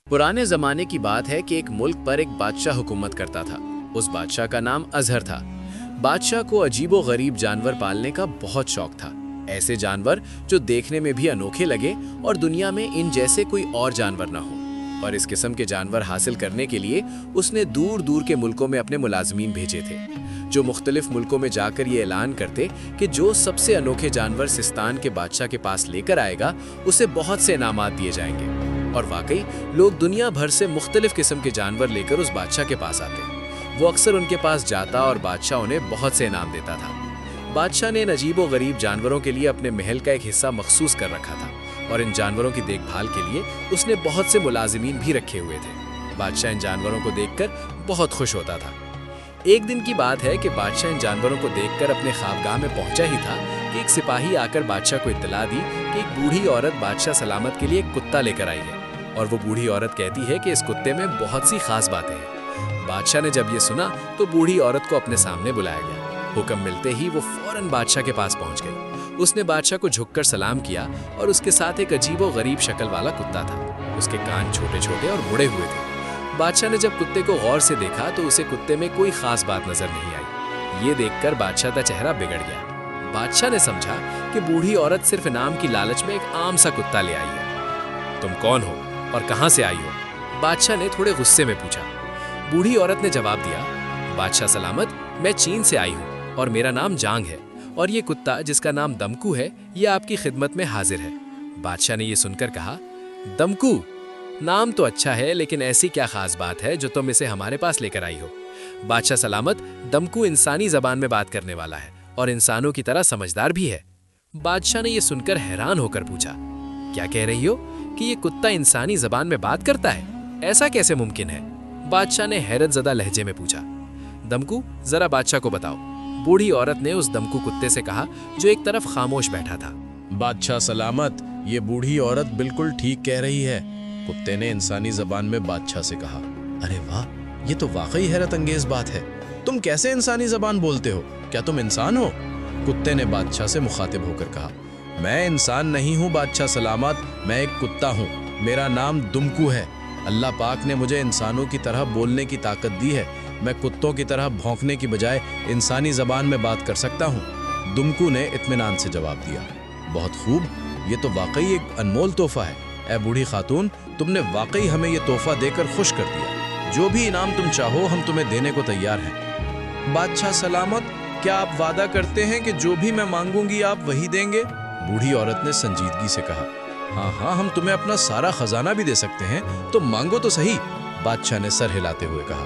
पुराने जमाने की बात है कि एक मुल्क पर एक बादशाह हुकूमत करता था। उस बादशाह का नाम अजहर था। बादशाह को अजीबो गरीब जानवर पालने का बहुत शौक था। ऐसे जानवर जो देखने में भी अनोखे लगे और दुनिया में इन जैसे कोई और जानवर ना हो। और इस किस्म के जानवर हासिल करने के लिए उसने दूर दूर के मुल्कों में अपने मुलाजमीन भेजे थे, जो मुख्तलिफ मुल्कों में जाकर ये ऐलान करते कि जो सबसे अनोखे जानवर सिस्तान के बादशाह के पास लेकर आएगा उसे बहुत से इनामात दिए जाएंगे। और वाकई लोग दुनिया भर से मुख्तलिफ किस्म के जानवर लेकर उस बादशाह के पास आते। वो अक्सर उनके पास जाता और बादशाह उन्हें बहुत से इनाम देता था। बादशाह ने इन अजीबो गरीब जानवरों के लिए अपने महल का एक हिस्सा मखसूस कर रखा था और इन जानवरों की देखभाल के लिए उसने बहुत से मुलाजिमीन भी रखे हुए थे। बादशाह इन जानवरों को देखकर बहुत खुश होता था। एक दिन की बात है कि बादशाह इन जानवरों को देखकर अपने ख्वाबगाह में पहुंचा ही था कि एक सिपाही आकर बादशाह को इत्तला दी कि एक बूढ़ी औरत बादशाह सलामत के लिए एक कुत्ता लेकर आई है और वो बूढ़ी औरत कहती है कि इस कुत्ते में बहुत सी खास बातें हैं। बादशाह ने जब ये सुना तो बूढ़ी औरत को अपने सामने बुलाया गया। हुक्म मिलते ही वो फौरन बादशाह के पास पहुंच गई। उसने बादशाह को झुककर सलाम किया और उसके साथ एक अजीबो गरीब शक्ल वाला कुत्ता था। उसके कान छोटे छोटे और मुड़े हुए थे। बादशाह ने जब कुत्ते को गौर से देखा तो उसे कुत्ते में कोई खास बात नजर नहीं आई। ये देखकर बादशाह का चेहरा बिगड़ गया। बादशाह ने समझा कि बूढ़ी औरत सिर्फ इनाम की लालच में एक आम सा कुत्ता ले आई है। तुम कौन हो और कहां से आई हो? बादशाह ने थोड़े गुस्से में पूछा। बूढ़ी औरत ने जवाब दिया, बादशाह सलामत, मैं चीन से आई हूं और मेरा नाम जांग है और ये कुत्ता जिसका नाम दमकू है ये आपकी खिदमत में हाजिर है। बादशाह ने ये सुनकर कहा, दमकू नाम तो अच्छा है, लेकिन ऐसी क्या खास बात है जो तुम इसे हमारे पास लेकर आई हो? बादशाह सलामत, दमकू इंसानी जबान में बात करने वाला है और इंसानों की तरह समझदार भी है। बादशाह ने यह सुनकर हैरान होकर पूछा, क्या कह रही हो कि ये कुत्ता इंसानी जबान में बात करता है? ऐसा कैसे मुमकिन है? बादशाह ने हैरत ज़दा लहजे में पूछा। दमकू, जरा बादशाह को बताओ। बूढ़ी औरत ने उस दमकू कुत्ते से कहा जो एक तरफ खामोश बैठा था। बादशाह सलामत, ये बूढ़ी औरत बिल्कुल ठीक कह रही है। कुत्ते ने इंसानी जबान में बादशाह से कहा। अरे वाह, ये तो वाकई हैरत अंगेज बात है। तुम कैसे इंसानी जबान बोलते हो? क्या तुम इंसान हो? कुत्ते ने बादशाह से मुखातिब होकर कहा, मैं इंसान नहीं हूँ बादशाह सलामत, मैं एक कुत्ता हूँ। मेरा नाम दुमकू है। अल्लाह पाक ने मुझे इंसानों की तरह बोलने की ताकत दी है। मैं कुत्तों की तरह भौंकने की बजाय इंसानी जबान में बात कर सकता हूँ। दुमकू ने इत्मीनान से जवाब दिया। बहुत खूब, ये तो वाकई एक अनमोल तोहफा है। ए बूढ़ी खातून, तुमने वाकई हमें ये तोहफा देकर खुश कर दिया। जो भी इनाम तुम चाहो हम तुम्हें देने को तैयार हैं। बादशाह सलामत, क्या आप वादा करते हैं कि जो भी मैं मांगूंगी आप वही देंगे? बूढ़ी औरत ने संजीदगी से कहा, हाँ हाँ, हम तुम्हें अपना सारा खजाना भी दे सकते हैं, तो मांगो तो सही। बादशाह ने सर हिलाते हुए कहा।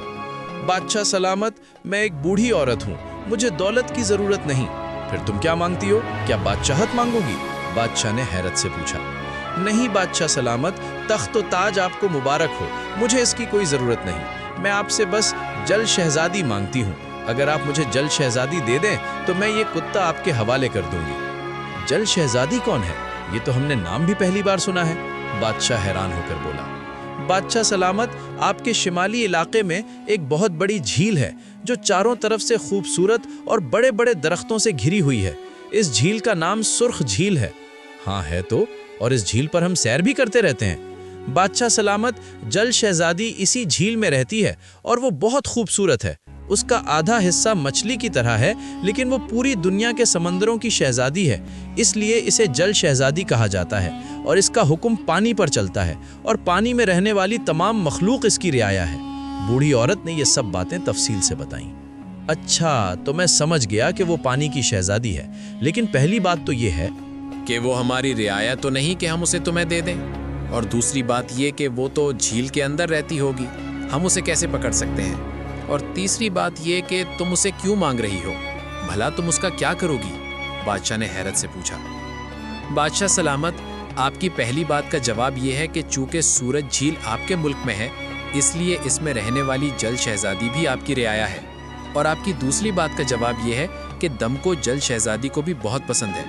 बादशाह सलामत, मैं एक बूढ़ी औरत हूँ, मुझे दौलत की जरूरत नहीं। फिर तुम क्या मांगती हो? क्या बादशाहत मांगोगी? बादशाह ने हैरत से पूछा। नहीं बादशाह सलामत, तख्त व ताज आपको मुबारक हो, मुझे इसकी कोई ज़रूरत नहीं। मैं आपसे बस जल शहजादी मांगती हूँ। अगर आप मुझे जल शहजादी दे दें तो मैं ये कुत्ता आपके हवाले कर दूंगी। जल शहजादी कौन है? ये तो हमने नाम भी पहली बार सुना है। बादशाह हैरान होकर बोला। बादशाह सलामत, आपके शिमाली इलाके में एक बहुत बड़ी झील है जो चारों तरफ से खूबसूरत और बड़े बड़े दरख्तों से घिरी हुई है। इस झील का नाम सुर्ख झील है। हाँ है तो, और इस झील पर हम सैर भी करते रहते हैं। बादशाह सलामत, जल शहजादी इसी झील में रहती है और वो बहुत खूबसूरत है। उसका आधा हिस्सा मछली की तरह है, लेकिन वो पूरी दुनिया के समंदरों की शहजादी है, इसलिए इसे जल शहजादी कहा जाता है। और इसका हुक्म पानी पर चलता है और पानी में रहने वाली तमाम मखलूक इसकी रियाया है। बूढ़ी औरत ने ये सब बातें तफसील से बताईं। अच्छा, तो मैं समझ गया कि वो पानी की शहजादी है, लेकिन पहली बात तो ये है कि वो हमारी रियाया तो नहीं कि हम उसे तुम्हें दे दें, और दूसरी बात ये कि वो तो झील के अंदर रहती होगी, हम उसे कैसे पकड़ सकते हैं? और तीसरी बात ये कि तुम उसे क्यों मांग रही हो? भला तुम उसका क्या करोगी? बादशाह ने हैरत से पूछा। बादशाह सलामत, आपकी पहली बात का जवाब ये है कि चूंकि सूरज झील आपके मुल्क में है, इसलिए इसमें रहने वाली जल शहजादी भी आपकी रियाया है। और आपकी दूसरी बात का जवाब ये है कि दमको जल शहजादी को भी बहुत पसंद है,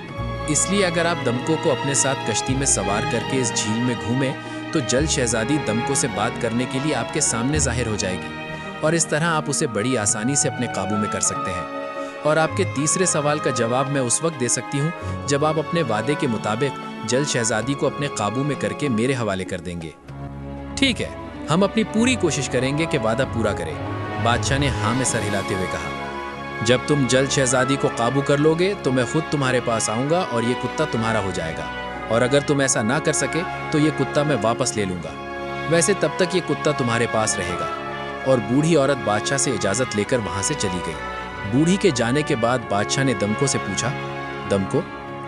इसलिए अगर आप दमको को अपने साथ कश्ती में सवार करके इस झील में घूमें तो जल शहजादी दमको से बात करने के लिए आपके सामने जाहिर हो जाएगी और इस तरह आप उसे बड़ी आसानी से अपने काबू में कर सकते हैं। और आपके तीसरे सवाल का जवाब मैं उस वक्त दे सकती हूँ जब आप अपने वादे के मुताबिक जल शहजादी को अपने काबू में करके मेरे हवाले कर देंगे। ٹھیک ہے، ہم اپنی پوری کوشش کریں گے کہ وعدہ پورا کریں، بادشاہ نے ہاں میں سر ہلاتے ہوئے کہا۔ جب تم جلد شہزادی کو قابو کر لو گے تو میں خود تمہارے پاس آؤں گا اور یہ کتا تمہارا ہو جائے گا، اور اگر تم ایسا نہ کر سکے تو یہ کتا میں واپس لے لوں گا، ویسے تب تک یہ کتا تمہارے پاس رہے گا۔ اور بوڑھی عورت بادشاہ سے اجازت لے کر وہاں سے چلی گئی۔ بوڑھی کے جانے کے بعد بادشاہ نے دمکو سے پوچھا، دمکو،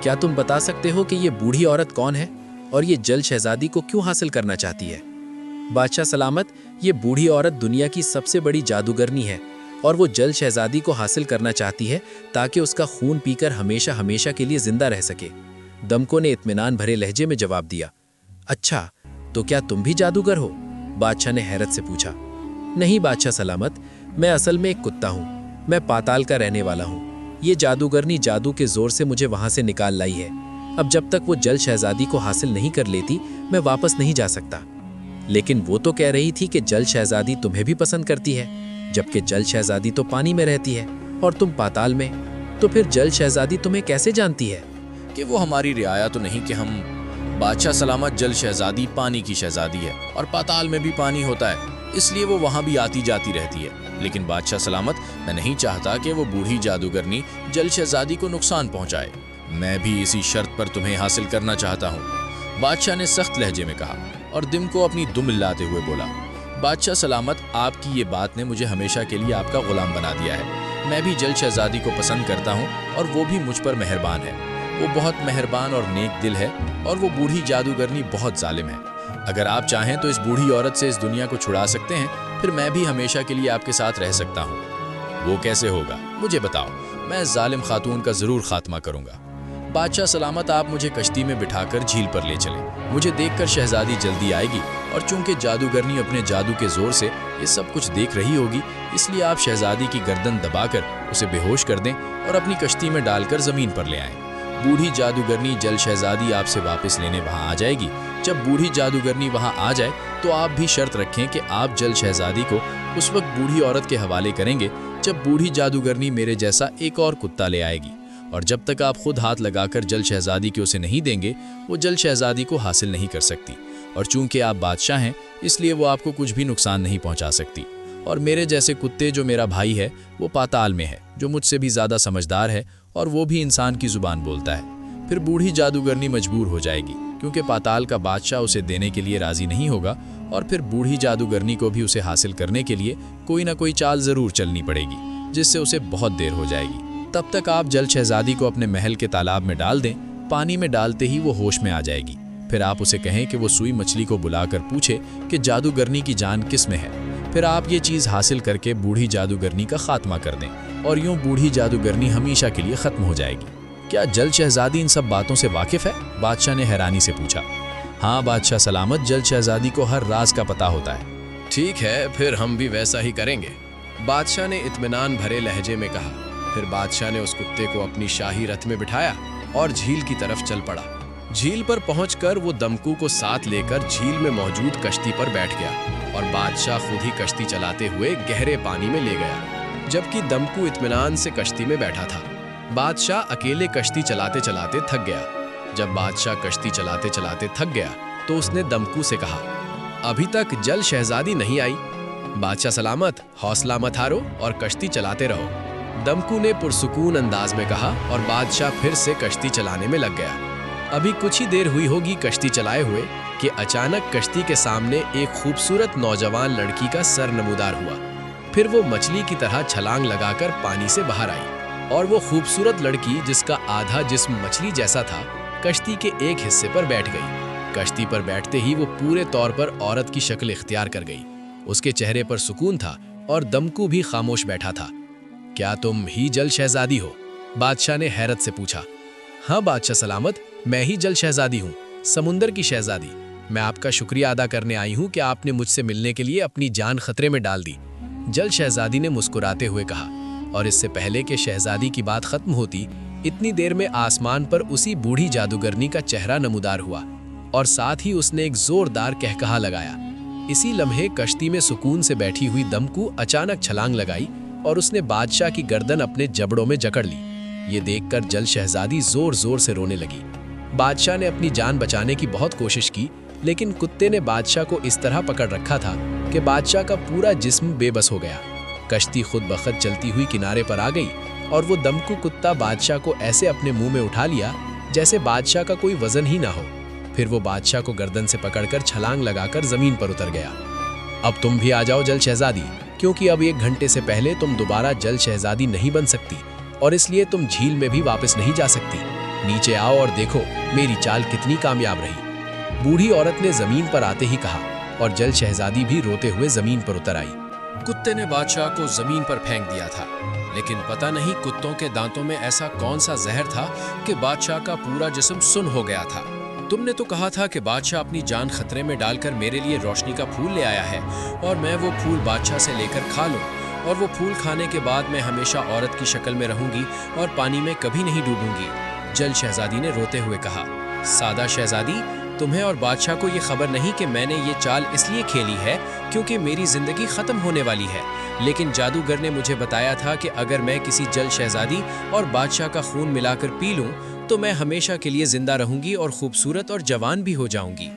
کیا تم بتا سکتے ہو کہ یہ بوڑھی عورت کون ہے اور یہ جلد شہزادی کو کیوں حاصل کرنا چاہتی ہے؟ بادشاہ سلامت، یہ بوڑھی عورت دنیا کی سب سے بڑی جادوگرنی ہے اور وہ جلد شہزادی کو حاصل کرنا چاہتی ہے تاکہ اس کا خون پی کر ہمیشہ ہمیشہ کے لیے زندہ رہ سکے۔ دمکو نے اطمینان بھرے لہجے میں جواب دیا۔ اچھا، تو کیا تم بھی جادوگر ہو؟ بادشاہ نے حیرت سے پوچھا۔ نہیں بادشاہ سلامت، میں اصل میں ایک کتا ہوں، میں پاتال کا رہنے والا ہوں۔ یہ جادوگرنی جادو کے زور سے مجھے وہاں سے نکال لائی ہے۔ اب جب تک وہ جلد شہزادی کو حاصل نہیں کر لیتی میں واپس نہیں جا سکتا۔ لیکن وہ تو کہہ رہی تھی کہ جلد شہزادی تمہیں بھی پسند کرتی ہے، جبکہ جلد شہزادی تو پانی میں رہتی ہے اور تم پاتال میں، تو پھر جلد شہزادی تمہیں کیسے جانتی ہے؟ کہ وہ ہماری رعایا تو نہیں کہ ہم بادشاہ سلامت، جلد شہزادی پانی کی شہزادی ہے اور پاتال میں بھی پانی ہوتا ہے، اس لیے وہ وہاں بھی آتی جاتی رہتی ہے۔ لیکن بادشاہ سلامت، میں نہیں چاہتا کہ وہ بوڑھی جادوگرنی جلد شہزادی کو نقصان پہنچائے۔ میں بھی اسی شرط پر تمہیں حاصل کرنا چاہتا ہوں، بادشاہ نے سخت لہجے میں کہا، اور دم کو اپنی دم لاتے ہوئے بولا، بادشاہ سلامت، آپ کی یہ بات نے مجھے ہمیشہ کے لیے آپ کا غلام بنا دیا ہے۔ میں بھی جلد شہزادی کو پسند کرتا ہوں اور وہ بھی مجھ پر مہربان ہے۔ وہ بہت مہربان اور نیک دل ہے اور وہ بوڑھی جادوگرنی بہت ظالم ہے۔ اگر آپ چاہیں تو اس بوڑھی عورت سے اس دنیا کو چھڑا سکتے ہیں، پھر میں بھی ہمیشہ کے لیے آپ کے ساتھ رہ سکتا ہوں۔ وہ کیسے ہوگا مجھے بتاؤ، میں اس ظالم خاتون کا ضرور خاتمہ کروں گا۔ بادشاہ سلامت، آپ مجھے کشتی میں بٹھا کر جھیل پر لے چلیں، مجھے دیکھ کر شہزادی جلدی آئے گی، اور چونکہ جادوگرنی اپنے جادو کے زور سے یہ سب کچھ دیکھ رہی ہوگی، اس لیے آپ شہزادی کی گردن دبا کر اسے بے ہوش کر دیں اور اپنی کشتی میں ڈال کر زمین پر لے آئیں۔ بوڑھی جادوگرنی جلد شہزادی آپ سے واپس لینے وہاں آ جائے گی۔ جب بوڑھی جادوگرنی وہاں آ جائے تو آپ بھی شرط رکھیں کہ آپ جلد شہزادی کو اس وقت بوڑھی عورت کے حوالے کریں گے جب بوڑھی جادوگرنی میرے جیسا ایک اور کتا لے آئے گی، اور جب تک آپ خود ہاتھ لگا کر جلد شہزادی کے اسے نہیں دیں گے، وہ جلد شہزادی کو حاصل نہیں کر سکتی، اور چونکہ آپ بادشاہ ہیں اس لیے وہ آپ کو کچھ بھی نقصان نہیں پہنچا سکتی۔ اور میرے جیسے کتے جو میرا بھائی ہے وہ پاتال میں ہے، جو مجھ سے بھی زیادہ سمجھدار ہے اور وہ بھی انسان کی زبان بولتا ہے۔ پھر بوڑھی جادوگرنی مجبور ہو جائے گی کیونکہ پاتال کا بادشاہ اسے دینے کے لیے راضی نہیں ہوگا، اور پھر بوڑھی جادوگرنی کو بھی اسے حاصل کرنے کے لیے کوئی نہ کوئی چال ضرور چلنی پڑے گی، جس سے اسے بہت دیر ہو جائے گی۔ تب تک آپ جلد شہزادی کو اپنے محل کے تالاب میں ڈال دیں، پانی میں ڈالتے ہی وہ ہوش میں آ جائے گی۔ پھر آپ اسے کہیں کہ وہ سوئی مچھلی کو بلا کر پوچھے کہ جادوگرنی کی جان کس میں ہے۔ پھر آپ یہ چیز حاصل کر کے بوڑھی جادوگرنی کا خاتمہ کر دیں، اور یوں بوڑھی جادوگرنی ہمیشہ کے لیے ختم ہو جائے گی۔ کیا جلد شہزادی ان سب باتوں سے واقف ہے؟ بادشاہ نے حیرانی سے پوچھا۔ ہاں بادشاہ سلامت، جلد شہزادی کو ہر راز کا پتہ ہوتا ہے۔ ٹھیک ہے، پھر ہم بھی ویسا ہی کریں گے، بادشاہ نے اطمینان بھرے لہجے میں کہا۔ پھر بادشاہ نے اس کتے کو اپنی شاہی رتھ میں بٹھایا اور جھیل کی طرف چل پڑا۔ جھیل پر پہنچ کر وہ دمکو کو ساتھ لے کر جھیل میں موجود کشتی پر بیٹھ گیا، اور بادشاہ خود ہی کشتی چلاتے ہوئے گہرے پانی میں لے گیا، جبکہ دمکو اطمینان سے کشتی میں بیٹھا تھا۔ بادشاہ اکیلے کشتی چلاتے چلاتے تھک گیا۔ جب بادشاہ کشتی چلاتے چلاتے تھک گیا تو اس نے دمکو سے کہا، ابھی تک جلد شہزادی نہیں آئی۔ بادشاہ سلامت، حوصلہ مت ہارو اور کشتی چلاتے رہو، دمکو نے پرسکون انداز میں کہا، اور بادشاہ پھر سے کشتی چلانے میں لگ گیا۔ ابھی کچھ ہی دیر ہوئی ہوگی کشتی چلائے ہوئے کہ اچانک کشتی کے سامنے ایک خوبصورت نوجوان لڑکی کا سر نمودار ہوا۔ پھر وہ مچھلی کی طرح چھلانگ لگا کر پانی سے باہر آئی، اور وہ خوبصورت لڑکی جس کا آدھا جسم مچھلی جیسا تھا کشتی کے ایک حصے پر بیٹھ گئی۔ کشتی پر بیٹھتے ہی وہ پورے طور پر عورت کی شکل اختیار کر گئی۔ اس کے چہرے پر سکون تھا اور دمکو بھی خاموش بیٹھا تھا۔ کیا تم ہی جلد شہزادی ہو؟ بادشاہ نے حیرت سے پوچھا۔ ہاں بادشاہ سلامت، میں ہی جلد شہزادی ہوں، سمندر کی شہزادی۔ میں آپ کا شکریہ ادا کرنے آئی ہوں کہ آپ نے مجھ سے ملنے کے لیے اپنی جان خطرے میں ڈال دی، جلد شہزادی نے مسکراتے ہوئے کہا۔ اور اس سے پہلے کہ شہزادی کی بات ختم ہوتی، اتنی دیر میں آسمان پر اسی بوڑھی جادوگرنی کا چہرہ نمودار ہوا، اور ساتھ ہی اس نے ایک زوردار کہکہا لگایا۔ اسی لمحے کشتی میں سکون سے بیٹھی ہوئی دمکو اچانک چھلانگ لگائی، اور اس نے بادشاہ کی گردن اپنے جبڑوں میں جکڑ لی۔ یہ دیکھ کر جلد شہزادی زور زور سے رونے لگی۔ بادشاہ نے اپنی جان بچانے کی بہت کوشش کی، लेकिन कुत्ते ने बादशाह को इस तरह पकड़ रखा था कि बादशाह का पूरा जिस्म बेबस हो गया। कश्ती खुद बखुद चलती हुई किनारे पर आ गई और वो दमकू कुत्ता बादशाह को ऐसे अपने मुंह में उठा लिया जैसे बादशाह का कोई वजन ही ना हो। फिर वो बादशाह को गर्दन से पकड़कर छलांग लगाकर जमीन पर उतर गया। अब तुम भी आ जाओ जल शहजादी, क्योंकि अब 1 घंटे से पहले तुम दोबारा जल शहजादी नहीं बन सकती और इसलिए तुम झील में भी वापस नहीं जा सकती। नीचे आओ और देखो मेरी चाल कितनी कामयाब रही। बूढ़ी औरत ने जमीन पर आते ही कहा और जल शहजादी भी रोते हुए जमीन पर उतर आई। कुत्ते ने बादशाह को जमीन पर फेंक दिया था, लेकिन पता नहीं कुत्तों के दांतों में ऐसा कौन सा जहर था कि बादशाह का पूरा जिस्म सुन्न हो गया था। तुमने तो कहा था कि बादशाह अपनी जान खतरे में डालकर मेरे लिए रोशनी का फूल ले आया है और मैं वो फूल बादशाह से लेकर खा लूं, और वो फूल खाने के बाद मैं हमेशा औरत की शक्ल में रहूंगी और पानी में कभी नहीं डूबूंगी। जल शहजादी ने रोते हुए कहा, सादा शहजादी, तुम्हें और बादशाह को ये खबर नहीं कि मैंने ये चाल इसलिए खेली है क्योंकि मेरी जिंदगी खत्म होने वाली है, लेकिन जादूगर ने मुझे बताया था कि अगर मैं किसी जल शहजादी और बादशाह का खून मिलाकर पी लूं तो मैं हमेशा के लिए जिंदा रहूंगी और खूबसूरत और जवान भी हो जाऊंगी।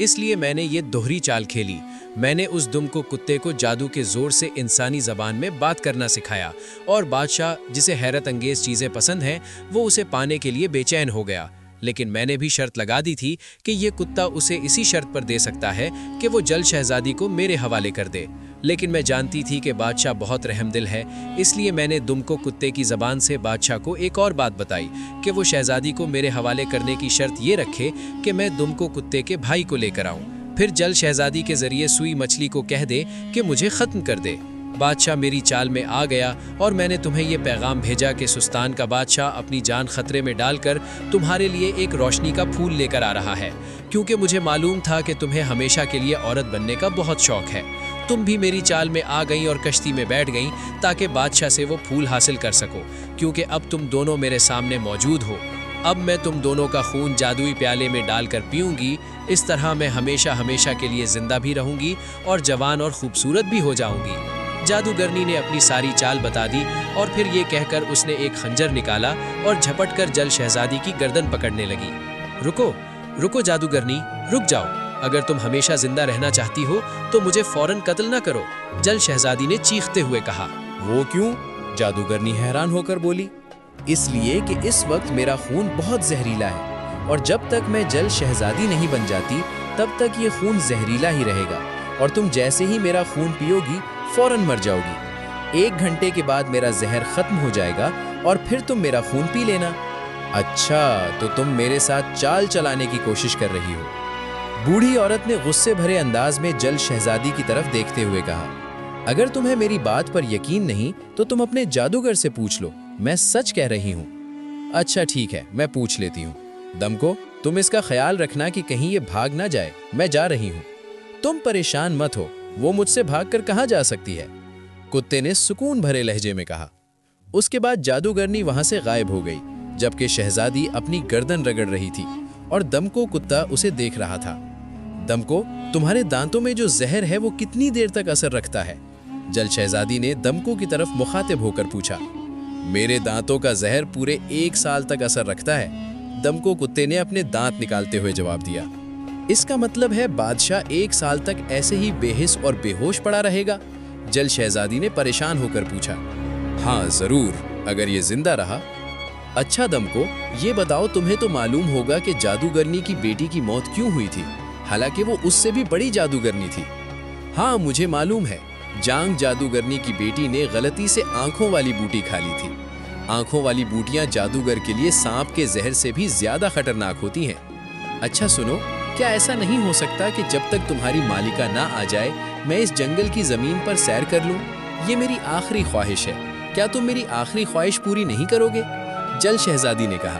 इसलिए मैंने ये दोहरी चाल खेली। मैंने उस दुमको कुत्ते को जादू के जोर से इंसानी जबान में बात करना सिखाया और बादशाह, जिसे हैरत अंगेज चीजें पसंद हैं, वो उसे पाने के लिए बेचैन हो गया। लेकिन मैंने भी शर्त लगा दी थी कि ये कुत्ता उसे इसी शर्त पर दे सकता है कि वो जल शहजादी को मेरे हवाले कर दे। लेकिन मैं जानती थी कि बादशाह बहुत रहमदिल है, इसलिए मैंने दुमको कुत्ते की ज़बान से बादशाह को एक और बात बताई कि वो शहजादी को मेरे हवाले करने की शर्त ये रखे कि मैं दुमको कुत्ते के भाई को लेकर आऊँ। फिर जल शहजादी के ज़रिए सुई मछली को कह दे कि मुझे ख़त्म कर दे। बादशाह मेरी चाल में आ गया और मैंने तुम्हें ये पैगाम भेजा कि सुस्तान का बादशाह अपनी जान खतरे में डालकर तुम्हारे लिए एक रोशनी का फूल लेकर आ रहा है, क्योंकि मुझे मालूम था कि तुम्हें हमेशा के लिए औरत बनने का बहुत शौक है। तुम भी मेरी चाल में आ गई और कश्ती में बैठ गई ताकि बादशाह से वो फूल हासिल कर सको, क्योंकि अब तुम दोनों मेरे सामने मौजूद हो। अब मैं तुम दोनों का खून जादुई प्याले में डालकर पीऊंगी। इस तरह मैं हमेशा हमेशा के लिए जिंदा भी रहूंगी और जवान और खूबसूरत भी हो जाऊंगी। जादूगरनी ने अपनी सारी चाल बता दी और फिर ये कहकर उसने एक खंजर निकाला और झपट कर जल शहजादी की गर्दन पकड़ने लगी। रुको रुको जादूगरनी, रुक जाओ। अगर तुम हमेशा जिंदा रहना चाहती हो तो मुझे फौरन कत्ल न करो, जल शहजादी ने चीखते हुए कहा। वो क्यों? जादूगरनी हैरान होकर बोली। इसलिए कि इस वक्त मेरा खून बहुत जहरीला है और जब तक मैं जल शहजादी नहीं बन जाती तब तक ये खून जहरीला ही रहेगा और तुम जैसे ही मेरा खून पियोगी फौरन मर जाओगी। 1 घंटे के बाद मेरा जहर खत्म हो जाएगा और फिर तुम मेरा खून पी लेना। अच्छा, तो तुम मेरे साथ चाल चलाने की कोशिश कर रही हो? बूढ़ी औरत ने गुस्से भरे अंदाज में जल शहजादी की तरफ देखते हुए कहा, अगर तुम्हें मेरी बात पर यकीन नहीं तो तुम अपने जादूगर से पूछ लो, मैं सच कह रही हूँ। अच्छा ठीक है, मैं पूछ लेती हूँ। दमको, तुम इसका ख्याल रखना कि कहीं ये भाग ना जाए, मैं जा रही हूँ। तुम परेशान मत हो, वो मुझसे भागकर कहाँ जा सकती है, कुत्ते ने सुकून भरे लहजे में कहा। उसके बाद जादूगरनी वहां से गायब हो गई, जबकि शहजादी अपनी गर्दन रगड़ रही थी और दमको कुत्ता उसे देख रहा था। दमको, तुम्हारे दांतों में जो जहर है वो कितनी देर तक असर रखता है? जल शहजादी ने दमको की तरफ मुखातिब होकर पूछा। मेरे दांतों का जहर पूरे 1 साल तक असर रखता है, दमको कुत्ते ने अपने दांत निकालते हुए जवाब दिया। इसका मतलब है बादशाह 1 साल तक ऐसे ही बेहिस और बेहोश पड़ा रहेगा? जल शहजादी ने परेशान होकर पूछा। हाँ जरूर, अगर ये जिंदा रहा। अच्छा दमको, ये बताओ, तुम्हें तो मालूम होगा कि जादूगरनी की बेटी की मौत क्यों हुई थी, हालांकि वो उससे भी बड़ी जादूगरनी थी। हाँ मुझे मालूम है, जांग जादूगरनी की बेटी ने गलती से आंखों वाली बूटी खा ली थी। आंखों वाली बूटियां जादूगर के लिए सांप के जहर से भी ज्यादा खतरनाक होती हैं। अच्छा सुनो, क्या ऐसा नहीं हो सकता कि जब तक तुम्हारी मालिका ना आ जाए मैं इस जंगल की जमीन पर सैर कर लूं? ये मेरी आखिरी ख्वाहिश है, क्या तुम मेरी आखिरी ख्वाहिश पूरी नहीं करोगे? जल शहजादी ने कहा।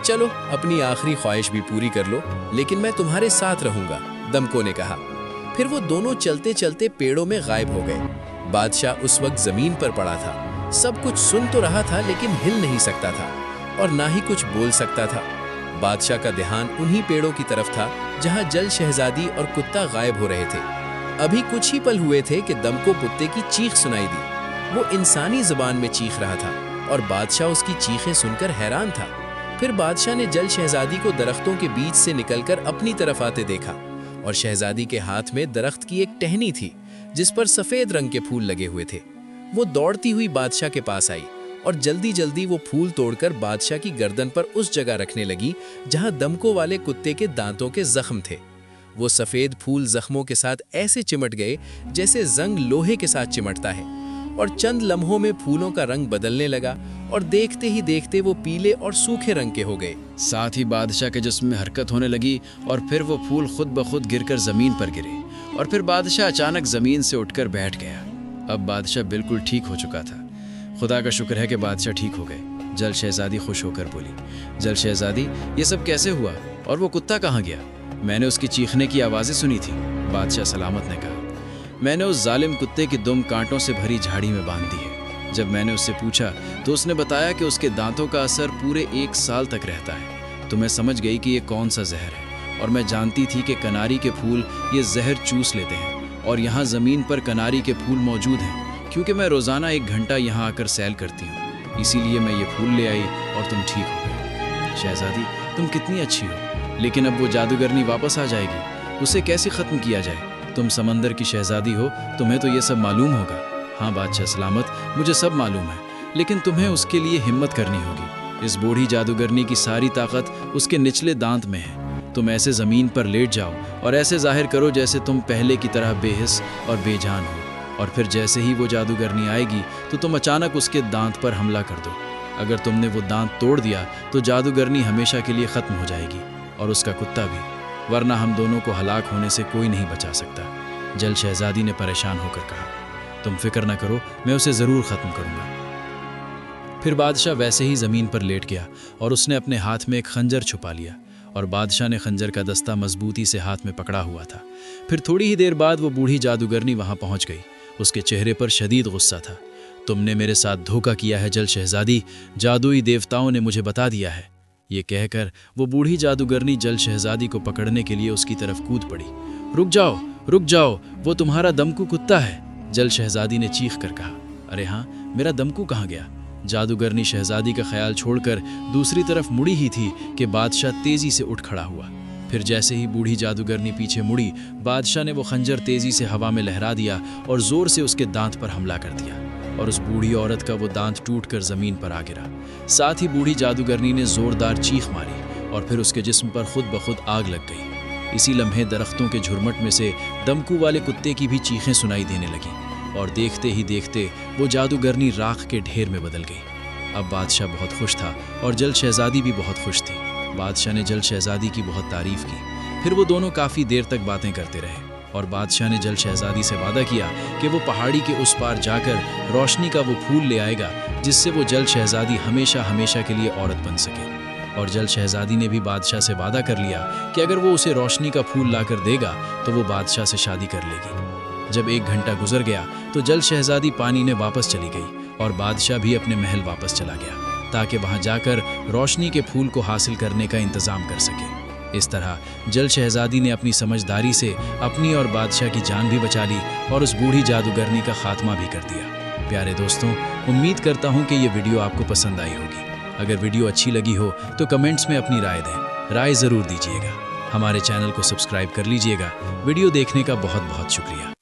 चलो अपनी आखिरी ख्वाहिश भी पूरी कर लो, लेकिन मैं तुम्हारे साथ रहूंगा, दमको ने कहा। फिर वो दोनों चलते चलते पेड़ों में गायब हो गए। बादशाह उस वक्त जमीन पर पड़ा था, सब कुछ सुन तो रहा था लेकिन हिल नहीं सकता था और ना ही कुछ बोल सकता था। बादशाह का ध्यान उन्हीं पेड़ों की तरफ था जहां जल शहजादी और कुत्ता गायब हो रहे थे। अभी कुछ ही पल हुए थे कि दमको कुत्ते की चीख सुनाई दी। वो इंसानी जुबान में चीख रहा था और बादशाह उसकी चीखें सुनकर हैरान था। फिर बादशाह ने जल शहजादी को दरख्तों के बीच से निकलकर अपनी तरफ आते देखा اور شہزادی کے ہاتھ میں درخت کی ایک ٹہنی تھی جس پر سفید رنگ کے پھول لگے ہوئے تھے۔ وہ دوڑتی ہوئی بادشاہ کے پاس آئی اور جلدی جلدی وہ پھول توڑ کر بادشاہ کی گردن پر اس جگہ رکھنے لگی جہاں دمکوں والے کتے کے دانتوں کے زخم تھے۔ وہ سفید پھول زخموں کے ساتھ ایسے چمٹ گئے جیسے زنگ لوہے کے ساتھ چمٹتا ہے، اور چند لمحوں میں پھولوں کا رنگ بدلنے لگا اور دیکھتے ہی دیکھتے وہ پیلے اور سوکھے رنگ کے ہو گئے۔ ساتھ ہی بادشاہ کے جسم میں حرکت ہونے لگی اور پھر وہ پھول خود بخود گر کر زمین پر گرے، اور پھر بادشاہ اچانک زمین سے اٹھ کر بیٹھ گیا۔ اب بادشاہ بالکل ٹھیک ہو چکا تھا۔ خدا کا شکر ہے کہ بادشاہ ٹھیک ہو گئے۔ جل شہزادی خوش ہو کر بولی، جل شہزادی یہ سب کیسے ہوا اور وہ کتا کہاں گیا؟ میں نے اس کی چیخنے کی آوازیں سنی تھی۔ بادشاہ سلامت نے کہا، میں نے اس ظالم کتے کی دم کانٹوں سے بھری جھاڑی میں باندھ دی ہے۔ جب میں نے اس سے پوچھا تو اس نے بتایا کہ اس کے دانتوں کا اثر پورے 1 سال تک رہتا ہے۔ تو میں سمجھ گئی کہ یہ کون سا زہر ہے، اور میں جانتی تھی کہ کناری کے پھول یہ زہر چوس لیتے ہیں، اور یہاں زمین پر کناری کے پھول موجود ہیں کیونکہ میں روزانہ 1 گھنٹہ یہاں آ کر سیل کرتی ہوں، اسی لیے میں یہ پھول لے آئی اور تم ٹھیک ہو گئے۔ شہزادی تم کتنی اچھی ہو، لیکن اب وہ جادوگرنی واپس آ جائے گی، اسے کیسے ختم کیا جائے؟ تم سمندر کی شہزادی ہو، تمہیں تو یہ سب معلوم ہوگا۔ ہاں بادشاہ سلامت، مجھے سب معلوم ہے، لیکن تمہیں اس کے لیے ہمت کرنی ہوگی۔ اس بوڑھی جادوگرنی کی ساری طاقت اس کے نچلے دانت میں ہے۔ تم ایسے زمین پر لیٹ جاؤ اور ایسے ظاہر کرو جیسے تم پہلے کی طرح بے حس اور بے جان ہو، اور پھر جیسے ہی وہ جادوگرنی آئے گی تو تم اچانک اس کے دانت پر حملہ کر دو۔ اگر تم نے وہ دانت توڑ دیا تو جادوگرنی ہمیشہ کے لیے ختم ہو جائے گی، اور اس کا کتا بھی، ورنہ ہم دونوں کو ہلاک ہونے سے کوئی نہیں بچا سکتا۔ جل شہزادی نے پریشان ہو کر کہا، تم فکر نہ کرو، میں اسے ضرور ختم کروں گا۔ پھر بادشاہ ویسے ہی زمین پر لیٹ گیا اور اس نے اپنے ہاتھ میں ایک خنجر چھپا لیا، اور بادشاہ نے خنجر کا دستہ مضبوطی سے ہاتھ میں پکڑا ہوا تھا۔ پھر تھوڑی ہی دیر بعد وہ بوڑھی جادوگرنی وہاں پہنچ گئی۔ اس کے چہرے پر شدید غصہ تھا۔ تم نے میرے ساتھ دھوکہ کیا ہے جل شہزادی، جادوئی دیوتاؤں نے مجھے بتا دیا ہے۔ یہ کہہ کر وہ بوڑھی جادوگرنی جل شہزادی کو پکڑنے کے لیے اس کی طرف کود پڑی۔ رک جاؤ، رک جاؤ، وہ تمہارا دمکو کتا ہے، جل شہزادی نے چیخ کر کہا۔ ارے ہاں، میرا دمکو کہاں گیا؟ جادوگرنی شہزادی کا خیال چھوڑ کر دوسری طرف مڑی ہی تھی کہ بادشاہ تیزی سے اٹھ کھڑا ہوا۔ پھر جیسے ہی بوڑھی جادوگرنی پیچھے مڑی، بادشاہ نے وہ خنجر تیزی سے ہوا میں لہرا دیا اور زور سے اس کے دانت پر حملہ کر دیا، اور اس بوڑھی عورت کا وہ دانت ٹوٹ کر زمین پر آ گرا۔ ساتھ ہی بوڑھی جادوگرنی نے زوردار چیخ ماری اور پھر اس کے جسم پر خود بخود آگ لگ گئی۔ اسی لمحے درختوں کے جھرمٹ میں سے دمکو والے کتے کی بھی چیخیں سنائی دینے لگیں، اور دیکھتے ہی دیکھتے وہ جادوگرنی راکھ کے ڈھیر میں بدل گئی۔ اب بادشاہ بہت خوش تھا اور جل شہزادی بھی بہت خوش تھی۔ بادشاہ نے جل شہزادی کی بہت تعریف کی۔ پھر وہ دونوں کافی دیر تک باتیں کرتے رہے، اور بادشاہ نے جل شہزادی سے وعدہ کیا کہ وہ پہاڑی کے اس پار جا کر روشنی کا وہ پھول لے آئے گا جس سے وہ جل شہزادی ہمیشہ ہمیشہ کے لیے عورت بن سکے۔ اور جل شہزادی نے بھی بادشاہ سے وعدہ کر لیا کہ اگر وہ اسے روشنی کا پھول لا کر دے گا تو وہ بادشاہ سے شادی کر لے گی۔ جب 1 گھنٹہ گزر گیا تو جل شہزادی پانی میں واپس چلی گئی، اور بادشاہ بھی اپنے محل واپس چلا گیا تاکہ وہاں جا کر روشنی کے پھول کو حاصل کرنے کا انتظام کر سکے۔ اس طرح جل شہزادی نے اپنی سمجھداری سے اپنی اور بادشاہ کی جان بھی بچا لی اور اس بوڑھی جادوگرنی کا خاتمہ بھی کر دیا۔ پیارے دوستوں، امید کرتا ہوں کہ یہ ویڈیو آپ کو پسند آئی ہوگی۔ اگر ویڈیو اچھی لگی ہو تو کمنٹس میں اپنی رائے دیں، رائے ضرور دیجیے گا۔ ہمارے چینل کو سبسکرائب کر لیجیے گا۔ ویڈیو دیکھنے کا بہت بہت شکریہ۔